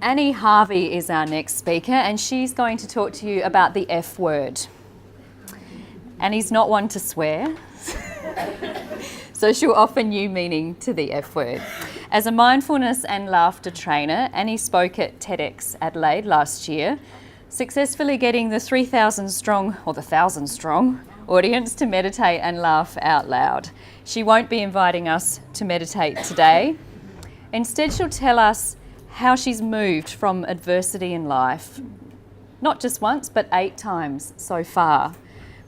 Annie Harvey is our next speaker, and she's going to talk to you about the F word. Annie's not one to swear, so she'll offer new meaning to the F word. As a mindfulness and laughter trainer, Annie spoke at TEDx Adelaide last year, successfully getting the 3,000 strong, or the 1,000 strong, audience to meditate and laugh out loud. She won't be inviting us to meditate today. Instead, she'll tell us how she's moved from adversity in life, not just once, but 8 times so far,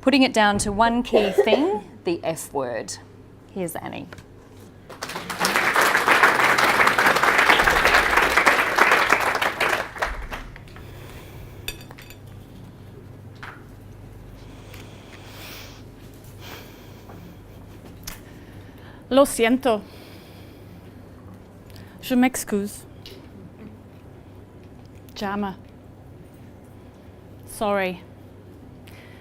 putting it down to one key thing, the F word. Here's Annie. Lo siento. Je m'excuse. Jammer. Sorry.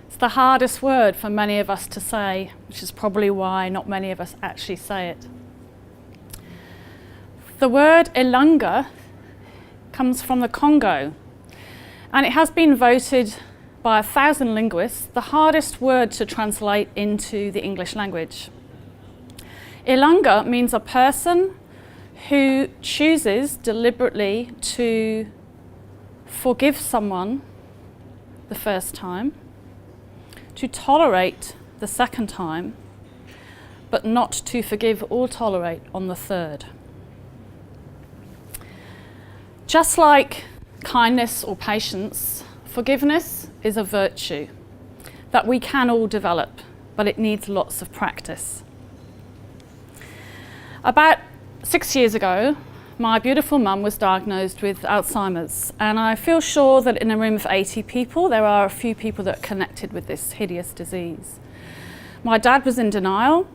It's the hardest word for many of us to say, which is probably why not many of us actually say it. The word Ilunga comes from the Congo, and it has been voted by 1,000 linguists the hardest word to translate into the English language. Ilunga means a person who chooses deliberately to forgive someone the first time, to tolerate the second time, but not to forgive or tolerate on the third. Just like kindness or patience, forgiveness is a virtue that we can all develop, but it needs lots of practice. About 6 years ago, my beautiful mum was diagnosed with Alzheimer's, and I feel sure that in a room of 80 people, there are a few people that are connected with this hideous disease. My dad was in denial,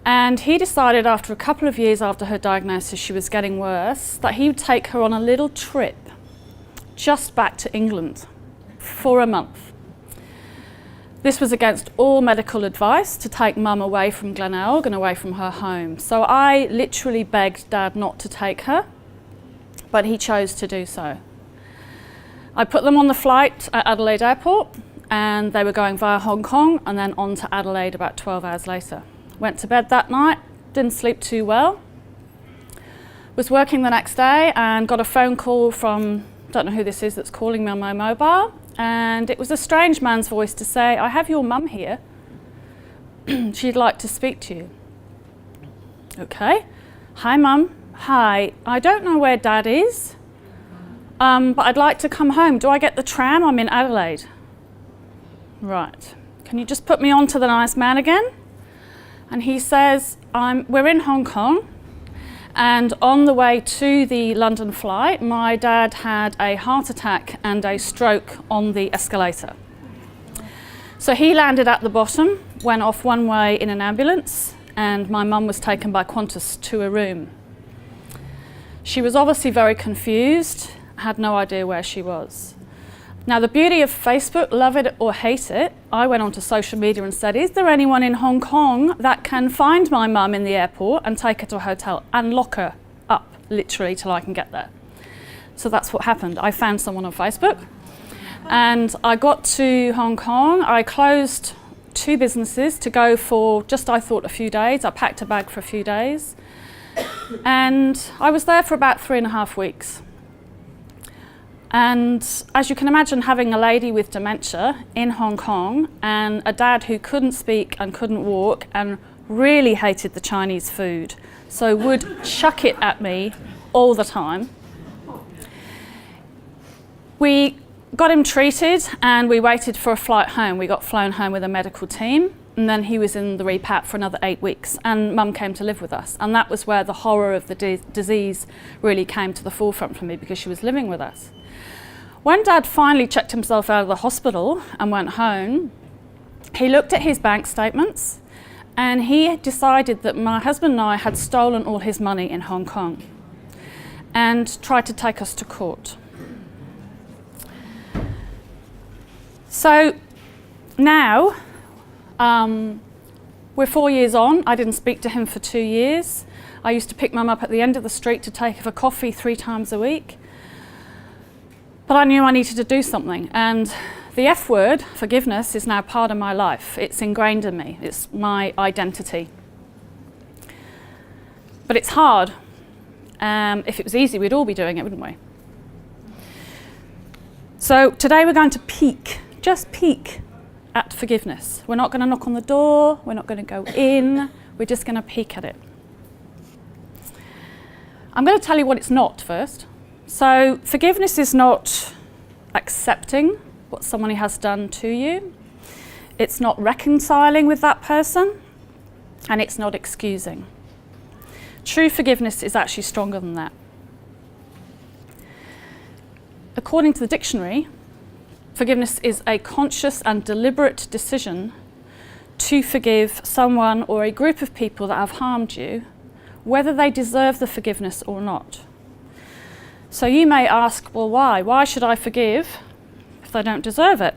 and he decided after a couple of years after her diagnosis she was getting worse, that he would take her on a little trip just back to England for a month. This was against all medical advice to take mum away from Glenelg and away from her home. So I literally begged Dad not to take her, but he chose to do so. I put them on the flight at Adelaide Airport, and they were going via Hong Kong and then on to Adelaide about 12 hours later. Went to bed that night, didn't sleep too well. Was working the next day and got a phone call from, don't know who this is that's calling me on my mobile. And it was a strange man's voice to say, "I have your mum here. She'd like to speak to you." Okay. "Hi mum. Hi. I don't know where Dad is, but I'd like to come home. Do I get the tram? I'm in Adelaide." "Right. Can you just put me on to the nice man again?" And he says, "We're in Hong Kong. And on the way to the London flight, my dad had a heart attack and a stroke on the escalator. So he landed at the bottom, went off one way in an ambulance, and my mum was taken by Qantas to a room. She was obviously very confused, had no idea where she was. Now, the beauty of Facebook, love it or hate it, I went onto social media and said, "Is there anyone in Hong Kong that can find my mum in the airport and take her to a hotel and lock her up, literally, till I can get there?" So that's what happened. I found someone on Facebook, and I got to Hong Kong. I closed 2 businesses to go for just, I thought, a few days. I packed a bag for a few days, and I was there for about 3.5 weeks. And as you can imagine, having a lady with dementia in Hong Kong and a dad who couldn't speak and couldn't walk and really hated the Chinese food, so would chuck it at me all the time. We got him treated and we waited for a flight home. We got flown home with a medical team, and then he was in the repat for another 8 weeks, and mum came to live with us. And that was where the horror of the disease really came to the forefront for me, because she was living with us. When Dad finally checked himself out of the hospital and went home, he looked at his bank statements and he decided that my husband and I had stolen all his money in Hong Kong and tried to take us to court. So now we're 4 years on. I didn't speak to him for 2 years. I used to pick Mum up at the end of the street to take her for coffee 3 times a week. But I knew I needed to do something, and the F word, forgiveness, is now part of my life. It's ingrained in me. It's my identity. But it's hard. If it was easy, we'd all be doing it, wouldn't we? So today we're going to just peek at forgiveness. We're not going to knock on the door. We're not going to go in. We're just going to peek at it. I'm going to tell you what it's not first. So forgiveness is not accepting what somebody has done to you. It's not reconciling with that person. And it's not excusing. True forgiveness is actually stronger than that. According to the dictionary, forgiveness is a conscious and deliberate decision to forgive someone or a group of people that have harmed you, whether they deserve the forgiveness or not. So you may ask, well, why? Why should I forgive if they don't deserve it?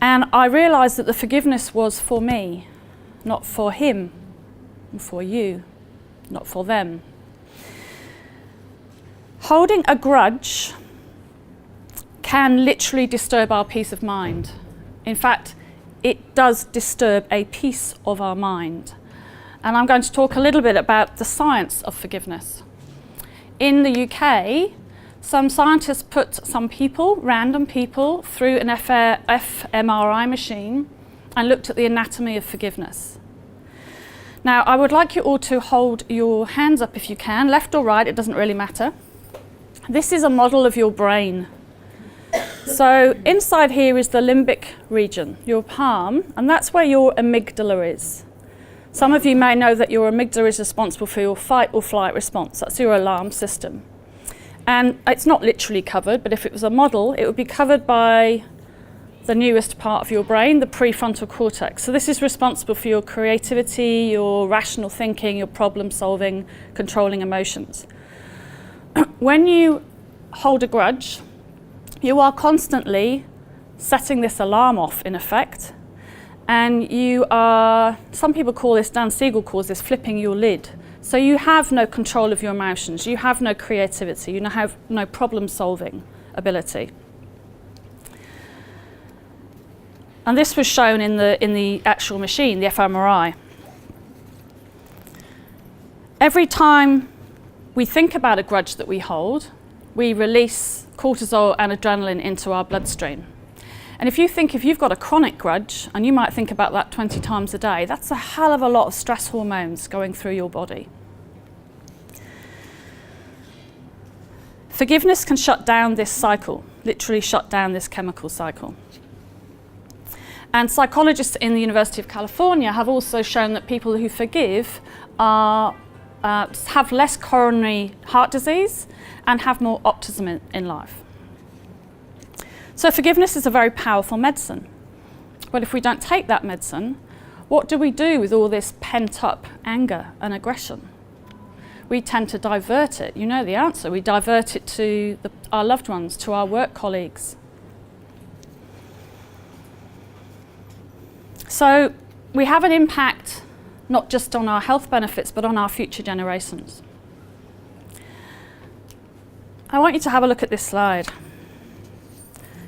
And I realised that the forgiveness was for me, not for him, and for you, not for them. Holding a grudge can literally disturb our peace of mind. In fact, it does disturb a piece of our mind. And I'm going to talk a little bit about the science of forgiveness. In the UK, some scientists put some people, random people, through an fMRI machine and looked at the anatomy of forgiveness. Now, I would like you all to hold your hands up if you can, left or right, it doesn't really matter. This is a model of your brain. So inside here is the limbic region, your palm, and that's where your amygdala is. Some of you may know that your amygdala is responsible for your fight or flight response. That's your alarm system. And it's not literally covered, but if it was a model, it would be covered by the newest part of your brain, the prefrontal cortex. So this is responsible for your creativity, your rational thinking, your problem solving, controlling emotions. When you hold a grudge, you are constantly setting this alarm off, in effect. And you are, some people call this, Dan Siegel calls this flipping your lid. So you have no control of your emotions, you have no creativity, you have no problem solving ability. And this was shown in the actual machine, the fMRI. Every time we think about a grudge that we hold, we release cortisol and adrenaline into our bloodstream. And if you've got a chronic grudge, and you might think about that 20 times a day, that's a hell of a lot of stress hormones going through your body. Forgiveness can shut down this cycle, literally shut down this chemical cycle. And psychologists in the University of California have also shown that people who forgive have less coronary heart disease and have more optimism in life. So forgiveness is a very powerful medicine. But if we don't take that medicine, what do we do with all this pent-up anger and aggression? We tend to divert it. You know the answer. We divert it to our loved ones, to our work colleagues. So we have an impact not just on our health benefits, but on our future generations. I want you to have a look at this slide.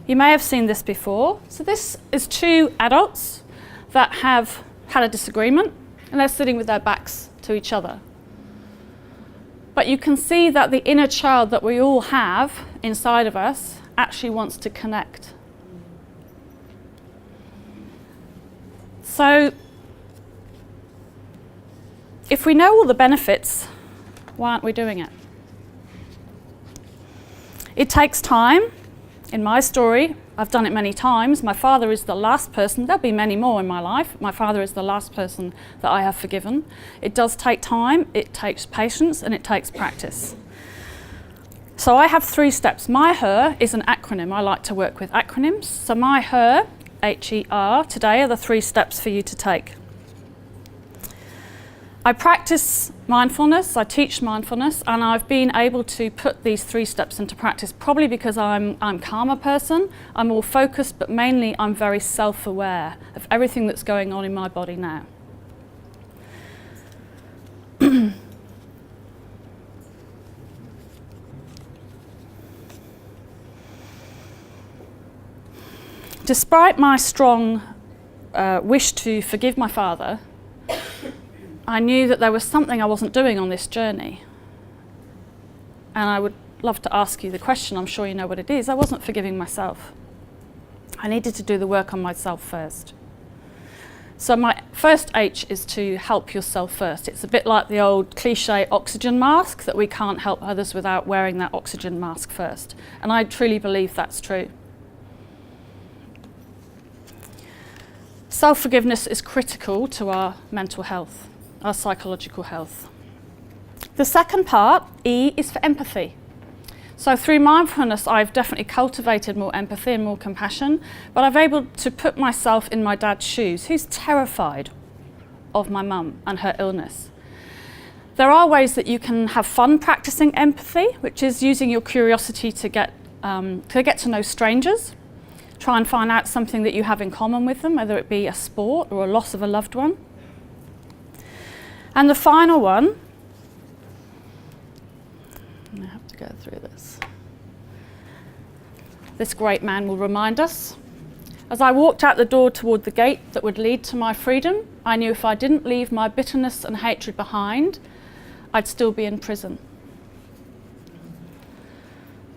You may have seen this before. So this is two adults that have had a disagreement, and they're sitting with their backs to each other. But you can see that the inner child that we all have inside of us actually wants to connect. So if we know all the benefits, why aren't we doing it? It takes time. In my story, I've done it many times. My father is the last person, there'll be many more in my life. My father is the last person that I have forgiven. It does take time, it takes patience, and it takes practice. So I have 3 steps. My HER is an acronym. I like to work with acronyms. So my HER, H-E-R, today are the 3 steps for you to take. I practice mindfulness, I teach mindfulness, and I've been able to put these 3 steps into practice, probably because I'm a calmer person, I'm more focused, but mainly I'm very self-aware of everything that's going on in my body now. despite my strong wish to forgive my father, I knew that there was something I wasn't doing on this journey. And I would love to ask you the question, I'm sure you know what it is. I wasn't forgiving myself. I needed to do the work on myself first. So my first H is to help yourself first. It's a bit like the old cliche oxygen mask, that we can't help others without wearing that oxygen mask first. And I truly believe that's true. Self-forgiveness is critical to our mental health, our psychological health. The second part, E, is for empathy. So through mindfulness, I've definitely cultivated more empathy and more compassion, but I've been able to put myself in my dad's shoes, who's terrified of my mum and her illness. There are ways that you can have fun practicing empathy, which is using your curiosity to get to know strangers. Try and find out something that you have in common with them, whether it be a sport or a loss of a loved one. And the final one, I have to go through this. This great man will remind us. As I walked out the door toward the gate that would lead to my freedom, I knew if I didn't leave my bitterness and hatred behind, I'd still be in prison.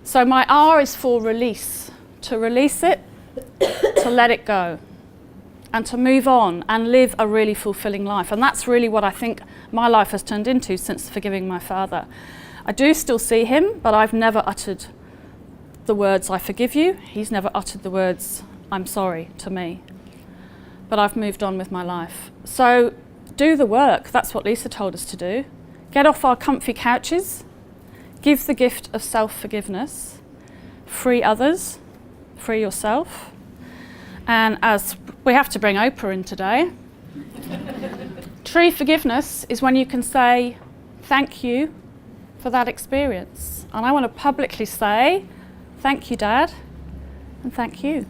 So my R is for release. To release it, to let it go, and to move on and live a really fulfilling life. And that's really what I think my life has turned into since forgiving my father. I do still see him, but I've never uttered the words, I forgive you. He's never uttered the words, I'm sorry, to me. But I've moved on with my life. So do the work. That's what Lisa told us to do. Get off our comfy couches. Give the gift of self-forgiveness. Free others. Free yourself. And as we have to bring Oprah in today, true forgiveness is when you can say, thank you for that experience. And I want to publicly say, thank you, Dad, and thank you.